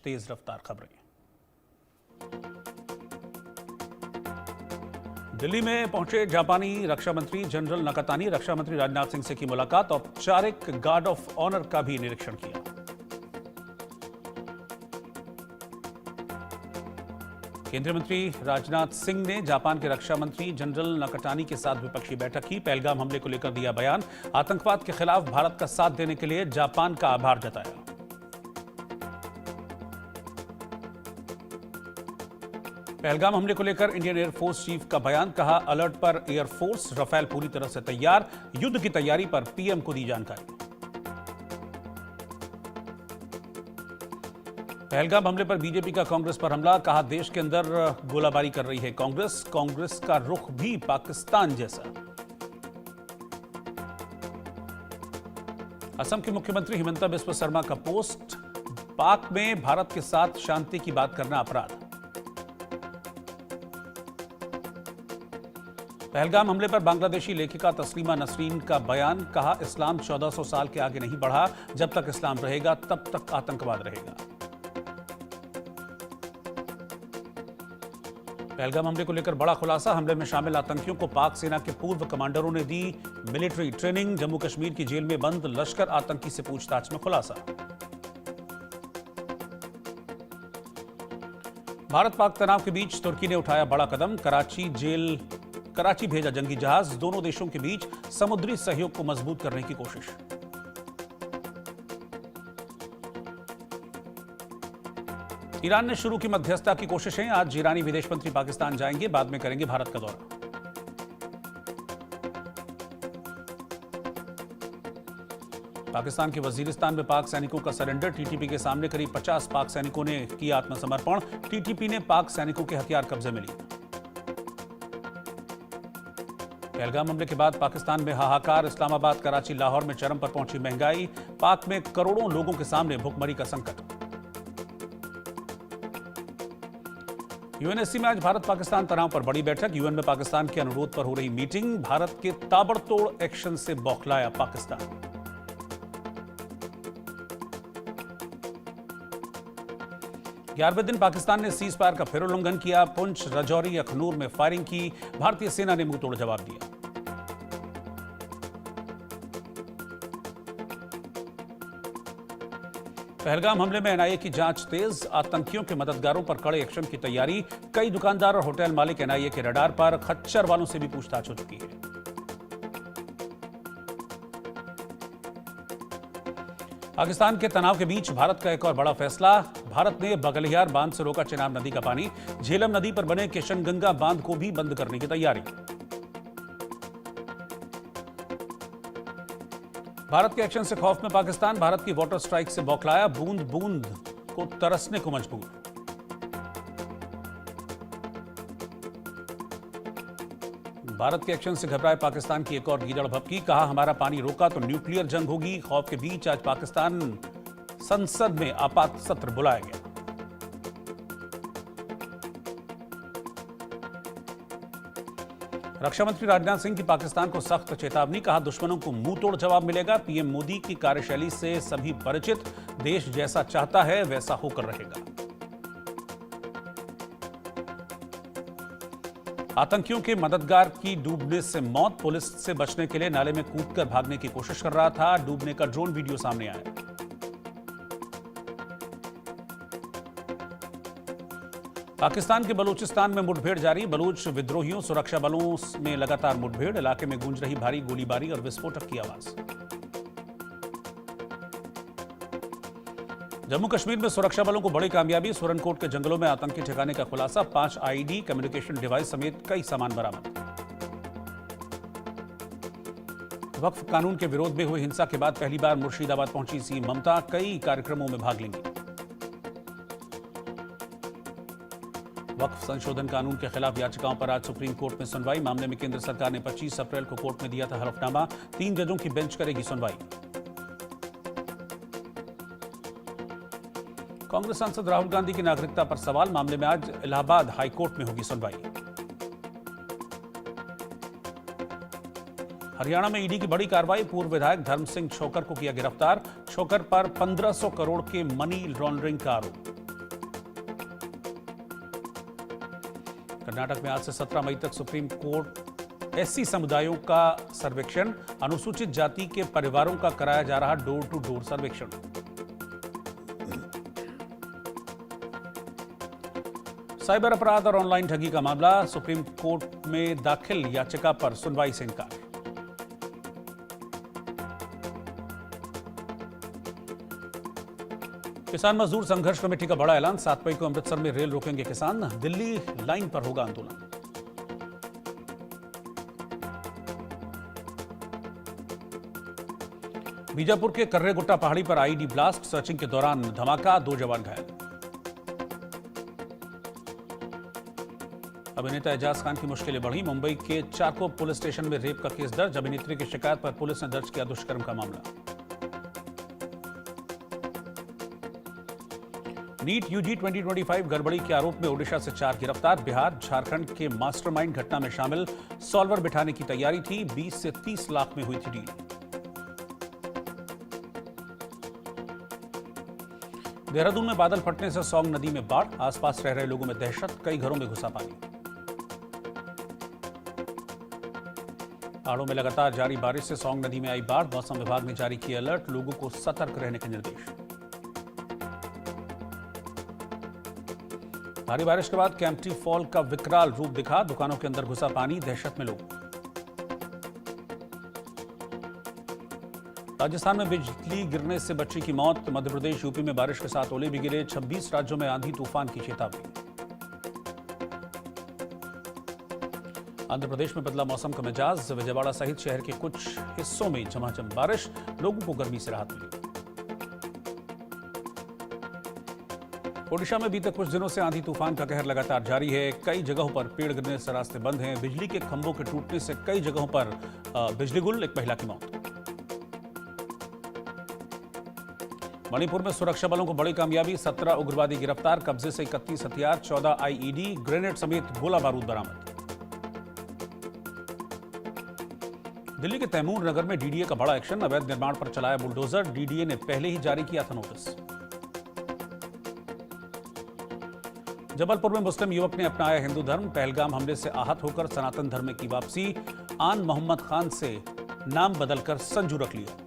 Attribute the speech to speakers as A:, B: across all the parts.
A: तेज रफ्तार खबरें। दिल्ली में पहुंचे जापानी रक्षा मंत्री जनरल नकातानी, रक्षा मंत्री राजनाथ सिंह से की मुलाकात, औपचारिक गार्ड ऑफ ऑनर का भी निरीक्षण किया। केंद्रीय मंत्री राजनाथ सिंह ने जापान के रक्षा मंत्री जनरल नकातानी के साथ द्विपक्षीय बैठक की। पहलगाम हमले को लेकर दिया बयान, आतंकवाद के खिलाफ भारत का साथ देने के लिए जापान का आभार जताया। पहलगाम हमले को लेकर इंडियन एयरफोर्स चीफ का बयान, कहा अलर्ट पर एयरफोर्स, रफेल पूरी तरह से तैयार, युद्ध की तैयारी पर पीएम को दी जानकारी। पहलगाम हमले पर बीजेपी का कांग्रेस पर हमला, कहा देश के अंदर गोलाबारी कर रही है कांग्रेस का रुख भी पाकिस्तान जैसा। असम के मुख्यमंत्री हिमंता बिस्वा शर्मा का पोस्ट, पाक में भारत के साथ शांति की बात करना अपराध। पहलगाम हमले पर बांग्लादेशी लेखिका तस्लीमा नसरीन का बयान, कहा इस्लाम 1400 साल के आगे नहीं बढ़ा, जब तक इस्लाम रहेगा तब तक आतंकवाद रहेगा। पहलगाम हमले को लेकर बड़ा खुलासा, हमले में शामिल आतंकियों को पाक सेना के पूर्व कमांडरों ने दी मिलिट्री ट्रेनिंग। जम्मू कश्मीर की जेल में बंद लश्कर आतंकी से पूछताछ में खुलासा। भारत पाक तनाव के बीच तुर्की ने उठाया बड़ा कदम, कराची भेजा जंगी जहाज, दोनों देशों के बीच समुद्री सहयोग को मजबूत करने की कोशिश। ईरान ने शुरू की मध्यस्थता की कोशिशें, आज ईरानी विदेश मंत्री पाकिस्तान जाएंगे, बाद में करेंगे भारत का दौरा। पाकिस्तान के वजीरिस्तान में पाक सैनिकों का सरेंडर, टीटीपी के सामने करीब 50 पाक सैनिकों ने किया आत्मसमर्पण, टीटीपी ने पाक सैनिकों के हथियार कब्जे में लिए। पहलगाम हमले के बाद पाकिस्तान में हाहाकार, इस्लामाबाद, कराची, लाहौर में चरम पर पहुंची महंगाई, पाक में करोड़ों लोगों के सामने भुखमरी का संकट। यूएनएससी में आज भारत पाकिस्तान तनाव पर बड़ी बैठक, यूएन में पाकिस्तान के अनुरोध पर हो रही मीटिंग, भारत के ताबड़तोड़ एक्शन से बौखलाया पाकिस्तान। ग्यारहवें दिन पाकिस्तान ने सीज फायर का फिर उल्लंघन किया, पुंछ, राजौरी, अखनूर में फायरिंग की, भारतीय सेना ने मुंहतोड़ जवाब दिया। पहलगाम हमले में एनआईए की जांच तेज, आतंकियों के मददगारों पर कड़े एक्शन की तैयारी, कई दुकानदार और होटल मालिक एनआईए के रडार पर, खच्चर वालों से भी पूछताछ हो चुकी है। पाकिस्तान के तनाव के बीच भारत का एक और बड़ा फैसला, भारत ने बगलियार बांध से रोका चिनाब नदी का पानी, झेलम नदी पर बने किशनगंगा बांध को भी बंद करने की तैयारी। भारत के एक्शन से खौफ में पाकिस्तान, भारत की वाटर स्ट्राइक से बौखलाया, बूंद बूंद को तरसने को मजबूर। भारत के एक्शन से घबराए पाकिस्तान की एक और गीदड़ भभकी, कहा हमारा पानी रोका तो न्यूक्लियर जंग होगी। खौफ के बीच आज पाकिस्तान संसद में आपात सत्र बुलाया गया। रक्षा मंत्री राजनाथ सिंह की पाकिस्तान को सख्त चेतावनी, कहा दुश्मनों को मुंहतोड़ जवाब मिलेगा। पीएम मोदी की कार्यशैली से सभी परिचित, देश जैसा चाहता है वैसा होकर रहेगा। आतंकियों के मददगार की डूबने से मौत, पुलिस से बचने के लिए नाले में कूदकर भागने की कोशिश कर रहा था, डूबने का ड्रोन वीडियो सामने आया। पाकिस्तान के बलूचिस्तान में मुठभेड़ जारी, बलूच विद्रोहियों सुरक्षा बलों में लगातार मुठभेड़, इलाके में गूंज रही भारी गोलीबारी और विस्फोटक की आवाज। जम्मू कश्मीर में सुरक्षा बलों को बड़ी कामयाबी, सुरनकोट के जंगलों में आतंकी ठिकाने का खुलासा, 5 आईडी, कम्युनिकेशन डिवाइस समेत कई सामान बरामद। वक्फ कानून के विरोध में हुई हिंसा के बाद पहली बार मुर्शिदाबाद पहुंची सीएम ममता, कई कार्यक्रमों में भाग लेंगी। वक्फ संशोधन कानून के खिलाफ याचिकाओं पर आज सुप्रीम कोर्ट में सुनवाई, मामले में केंद्र सरकार ने 25 अप्रैल को कोर्ट में दिया था हलफनामा, 3 जजों की बेंच करेगी सुनवाई। कांग्रेस सांसद राहुल गांधी की नागरिकता पर सवाल, मामले में आज इलाहाबाद हाईकोर्ट में होगी सुनवाई। हरियाणा में ईडी की बड़ी कार्रवाई, पूर्व विधायक धर्म सिंह छोकर को किया गिरफ्तार, छोकर पर 1500 करोड़ के मनी लॉन्ड्रिंग का आरोप। कर्नाटक में आज से 17 मई तक सुप्रीम कोर्ट एससी समुदायों का सर्वेक्षण, अनुसूचित जाति के परिवारों का कराया जा रहा डोर टू डोर सर्वेक्षण। साइबर अपराध और ऑनलाइन ठगी का मामला, सुप्रीम कोर्ट में दाखिल याचिका पर सुनवाई से इनकार। किसान मजदूर संघर्ष कमेटी का बड़ा ऐलान, 7 मई को अमृतसर में रेल रोकेंगे किसान, दिल्ली लाइन पर होगा आंदोलन। बीजापुर के कर्रेगुट्टा पहाड़ी पर आईईडी ब्लास्ट, सर्चिंग के दौरान धमाका, 2 जवान घायल। अभिनेता एजाज खान की मुश्किलें बढ़ी, मुंबई के चारको पुलिस स्टेशन में रेप का केस दर्ज, अभिनेत्री की शिकायत पर पुलिस ने दर्ज किया दुष्कर्म का मामला। नीट यूजी 2025 गड़बड़ी के आरोप में ओडिशा से 4 गिरफ्तार, बिहार झारखंड के मास्टरमाइंड घटना में शामिल, सॉल्वर बिठाने की तैयारी थी, 20 से 30 लाख में हुई थी डील। देहरादून में बादल फटने से सौंग नदी में बाढ़, आसपास रह रहे लोगों में दहशत, कई घरों में घुसा पानी। पहाड़ों में लगातार जारी बारिश से सौंग नदी में आई बाढ़, मौसम विभाग ने जारी किया अलर्ट, लोगों को सतर्क रहने के निर्देश। भारी बारिश के बाद कैंपटी फॉल का विकराल रूप दिखा, दुकानों के अंदर घुसा पानी, दहशत में लोग। राजस्थान में बिजली गिरने से बच्ची की मौत, मध्य प्रदेश यूपी में बारिश के साथ ओले भी गिरे, 26 राज्यों में आंधी तूफान की चेतावनी। आंध्र प्रदेश में बदला मौसम का मिजाज, विजयवाड़ा सहित शहर के कुछ हिस्सों में झमाझम बारिश, लोगों को गर्मी से राहत मिली। ओडिशा में बीते कुछ दिनों से आंधी तूफान का कहर लगातार जारी है, कई जगहों पर पेड़ गिरने से रास्ते बंद हैं, बिजली के खंभों के टूटने से कई जगहों पर बिजली गुल, एक महिला की मौत। मणिपुर में सुरक्षा बलों को बड़ी कामयाबी, 17 उग्रवादी गिरफ्तार, कब्जे से 31 हथियार, 14 आईईडी, ग्रेनेड समेत गोला बारूद बरामद। दिल्ली के तैमूर नगर में डीडीए का बड़ा एक्शन, अवैध निर्माण पर चलाया बुलडोजर, डीडीए ने पहले ही जारी किया था नोटिस। जबलपुर में मुस्लिम युवक ने अपनाया हिंदू धर्म, पहलगाम हमले से आहत होकर सनातन धर्म की वापसी, आन मोहम्मद खान से नाम बदलकर संजू रख लिया।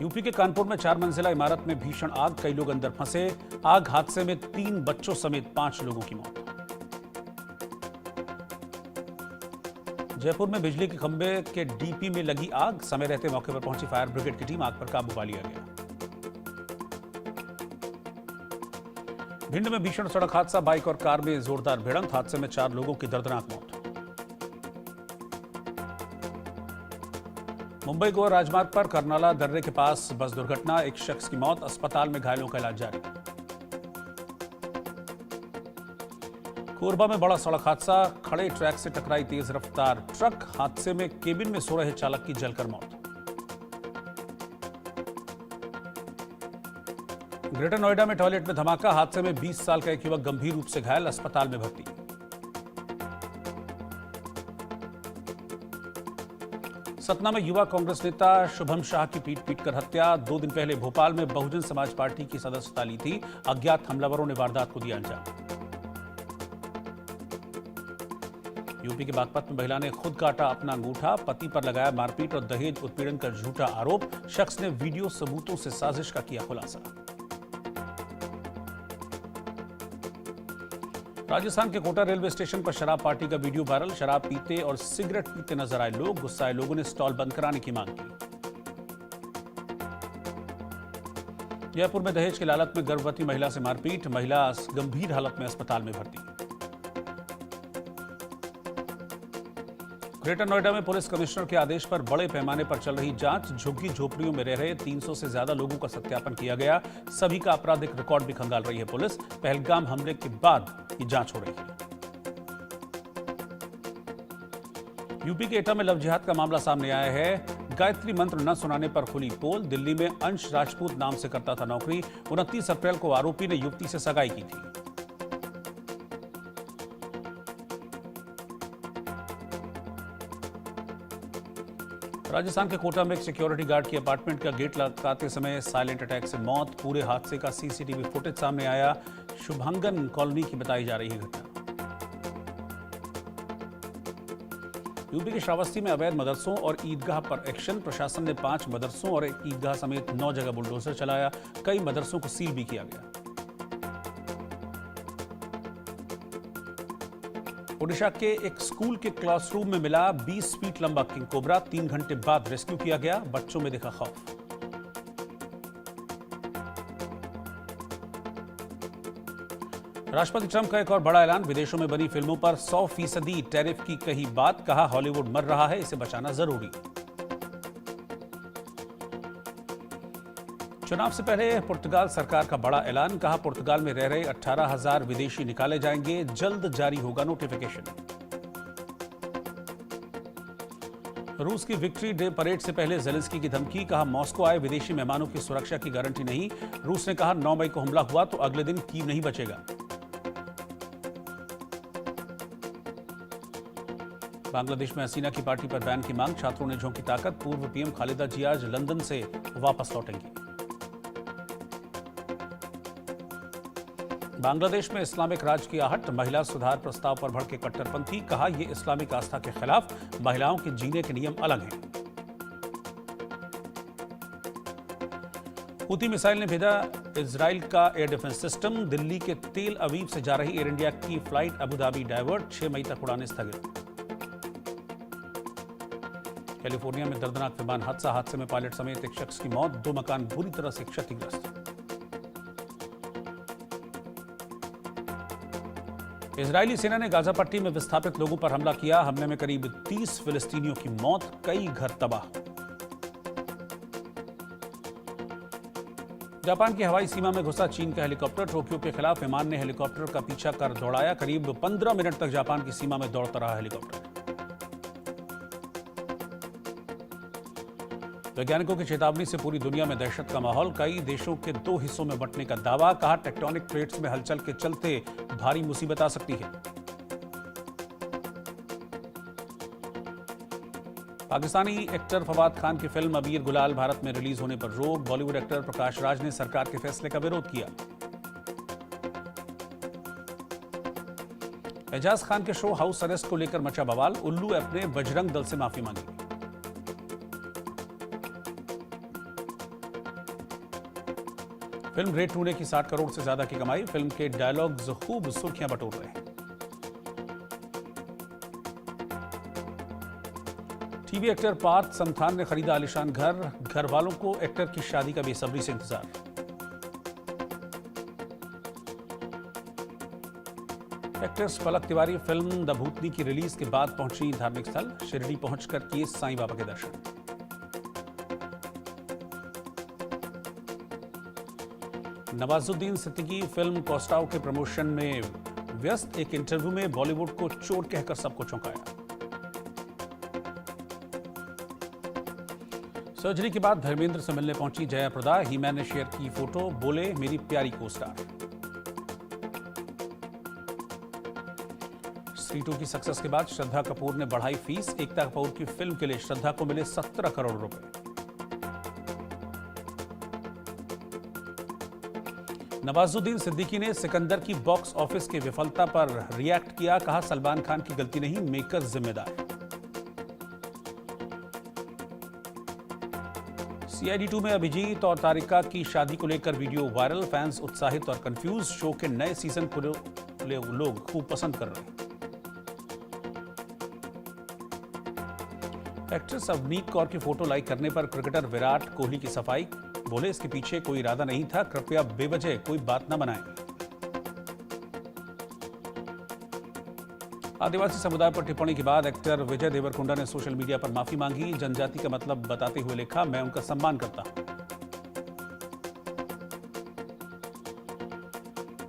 A: यूपी के कानपुर में 4 मंजिला इमारत में भीषण आग, कई लोग अंदर फंसे, आग हादसे में 3 बच्चों समेत 5 लोगों की मौत। जयपुर में बिजली के खंभे के डीपी में लगी आग, समय रहते मौके पर पहुंची फायर ब्रिगेड की टीम, आग पर काबू पा लिया गया। भिंड में भीषण सड़क हादसा, बाइक और कार में जोरदार भिड़ंत, हादसे में 4 लोगों की दर्दनाक मौत। मुंबई गोवा राजमार्ग पर करनाला दर्रे के पास बस दुर्घटना, एक शख्स की मौत, अस्पताल में घायलों का इलाज जारी। कोरबा में बड़ा सड़क हादसा, खड़े ट्रैक से टकराई तेज रफ्तार ट्रक, हादसे में केबिन में सो रहे चालक की जलकर मौत। ग्रेटर नोएडा में टॉयलेट में धमाका, हादसे में 20 साल का एक युवक गंभीर रूप से घायल, अस्पताल में भर्ती। सतना में युवा कांग्रेस नेता शुभम शाह की पीट कर हत्या, 2 दिन पहले भोपाल में बहुजन समाज पार्टी की सदस्यता ली थी, अज्ञात हमलावरों ने वारदात को दिया अंजाम। यूपी के बागपत में महिला ने खुद काटा अपना अंगूठा, पति पर लगाया मारपीट और दहेज उत्पीड़न का झूठा आरोप, शख्स ने वीडियो सबूतों से साजिश का किया खुलासा। राजस्थान के कोटा रेलवे स्टेशन पर शराब पार्टी का वीडियो वायरल, शराब पीते और सिगरेट पीते नजर आए लोग, गुस्साए लोगों ने स्टॉल बंद कराने की मांग की। जयपुर में दहेज की लालच में गर्भवती महिला से मारपीट, महिला गंभीर हालत में अस्पताल में भर्ती। ग्रेटर नोएडा में पुलिस कमिश्नर के आदेश पर बड़े पैमाने पर चल रही जांच, झुग्गी झोपड़ियों में रह रहे 300 से ज्यादा लोगों का सत्यापन किया गया, सभी का आपराधिक रिकॉर्ड भी खंगाल रही है पुलिस, पहलगाम हमले के बाद ये जांच हो रही है। यूपी के एटा में लव जिहाद का मामला सामने आया है, गायत्री मंत्र न सुनाने पर खुली पोल, दिल्ली में अंश राजपूत नाम से करता था नौकरी, 29 अप्रैल को आरोपी ने युवती से सगाई की थी। राजस्थान के कोटा में एक सिक्योरिटी गार्ड की अपार्टमेंट का गेट लगाते समय साइलेंट अटैक से मौत। पूरे हादसे का सीसीटीवी फुटेज सामने आया। शुभांगन कॉलोनी की बताई जा रही है घटना। यूपी के श्रावस्ती में अवैध मदरसों और ईदगाह पर एक्शन। प्रशासन ने 5 मदरसों और एक ईदगाह समेत 9 जगह बुलडोजर चलाया। कई मदरसों को सील भी किया गया। ओडिशा के एक स्कूल के क्लासरूम में मिला 20 फीट लंबा किंग कोबरा। 3 घंटे बाद रेस्क्यू किया गया। बच्चों में दिखा खौफ। राष्ट्रपति ट्रंप का एक और बड़ा ऐलान। विदेशों में बनी फिल्मों पर 100% टैरिफ की कही बात। कहा हॉलीवुड मर रहा है, इसे बचाना जरूरी। चुनाव से पहले पुर्तगाल सरकार का बड़ा ऐलान। कहा पुर्तगाल में रह रहे 18,000 विदेशी निकाले जाएंगे। जल्द जारी होगा नोटिफिकेशन। रूस की विक्ट्री डे परेड से पहले ज़ेलेंस्की की धमकी। कहा मॉस्को आए विदेशी मेहमानों की सुरक्षा की गारंटी नहीं। रूस ने कहा 9 मई को हमला हुआ तो अगले दिन कीव नहीं बचेगा। बांग्लादेश में हसीना की पार्टी पर बैन की मांग। छात्रों ने झोंकी ताकत। पूर्व पीएम खालिदा जिया आज लंदन से वापस लौटेंगी। बांग्लादेश में इस्लामिक राज की आहट। महिला सुधार प्रस्ताव पर भड़के कट्टरपंथी। कहा यह इस्लामिक आस्था के खिलाफ। महिलाओं के जीने के नियम अलग हैं। हूती मिसाइल ने भेजा इजराइल का एयर डिफेंस सिस्टम। दिल्ली के तेल अवीव से जा रही एयर इंडिया की फ्लाइट अबू धाबी डायवर्ट। 6 मई तक उड़ानें स्थगित। कैलिफोर्निया में दर्दनाक विमान हादसा। हादसे में पायलट समेत एक शख्स की मौत। 2 मकान बुरी तरह से क्षतिग्रस्त। इजरायली सेना ने गाजा पट्टी में विस्थापित लोगों पर हमला किया। हमले में करीब 30 फिलिस्तीनियों की मौत। कई घर तबाह। जापान की हवाई सीमा में घुसा चीन का हेलीकॉप्टर। टोक्यो के खिलाफ विमान ने हेलीकॉप्टर का पीछा कर दौड़ाया। करीब 15 मिनट तक जापान की सीमा में दौड़ता रहा हेलीकॉप्टर। वैज्ञानिकों की चेतावनी से पूरी दुनिया में दहशत का माहौल। कई देशों के 2 हिस्सों में बंटने का दावा। कहा टेक्टोनिक प्लेट्स में हलचल के चलते भारी मुसीबत आ सकती है। पाकिस्तानी एक्टर फवाद खान की फिल्म अबीर गुलाल भारत में रिलीज होने पर रोक। बॉलीवुड एक्टर प्रकाश राज ने सरकार के फैसले का विरोध किया। एजाज खान के शो हाउस अरेस्ट को लेकर मचा बवाल। उल्लू ऐप ने बजरंग दल से माफी मांगी। फिल्म रेड 2 ने की 60 करोड़ से ज्यादा की कमाई। फिल्म के डायलॉग्स खूब सुर्खियां बटोर रहे हैं। टीवी एक्टर पार्थ समथान ने खरीदा आलीशान घर। घर वालों को एक्टर की शादी का बेसब्री से इंतजार। Actress Palak Tiwari film the Bhootni की रिलीज के बाद पहुंची धार्मिक स्थल। शिरडी पहुंचकर किए साईं बाबा के दर्शन। नवाजुद्दीन सिद्दीकी फिल्म कोस्टाओ के प्रमोशन में व्यस्त। एक इंटरव्यू में बॉलीवुड को चोर कहकर सबको चौंकाया। सर्जरी के बाद धर्मेंद्र से मिलने पहुंची जया प्रदा। हीमैन ने शेयर की फोटो। बोले मेरी प्यारी को-स्टार। स्त्री 2 की सक्सेस के बाद श्रद्धा कपूर ने बढ़ाई फीस। एकता कपूर की फिल्म के लिए श्रद्धा को मिले 17 करोड़ रुपए। नवाजुद्दीन सिद्दीकी ने सिकंदर की बॉक्स ऑफिस की विफलता पर रिएक्ट किया। कहा सलमान खान की गलती नहीं, मेकर्स जिम्मेदार। CID 2 में अभिजीत और तारिका की शादी को लेकर वीडियो वायरल। फैंस उत्साहित और कंफ्यूज। शो के नए सीजन को लोग खूब पसंद कर रहे हैं। एक्ट्रेस अवनीत कौर की फोटो लाइक करने पर क्रिकेटर विराट कोहली की सफाई। बोले इसके पीछे कोई इरादा नहीं था। कृपया बेवजह कोई बात न बनाएं। आदिवासी समुदाय पर टिप्पणी के बाद एक्टर विजय देवरकोंडा ने सोशल मीडिया पर माफी मांगी। जनजाति का मतलब बताते हुए लिखा मैं उनका सम्मान करता हूं।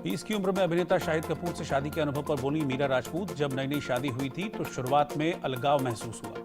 A: 20 की उम्र में अभिनेता शाहिद कपूर से शादी के अनुभव पर बोली मीरा राजपूत। जब नई नई शादी हुई थी तो शुरुआत में अलगाव महसूस हुआ।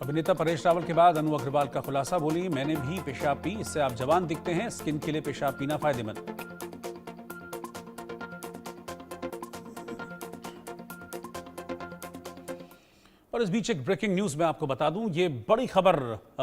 A: अभिनेता परेश रावल के बाद अनु अग्रवाल का खुलासा। बोली मैंने भी पेशाब पी, इससे आप जवान दिखते हैं। स्किन के लिए पेशाब पीना फायदेमंद। और इस बीच एक ब्रेकिंग न्यूज में आपको बता दूं, ये बड़ी खबर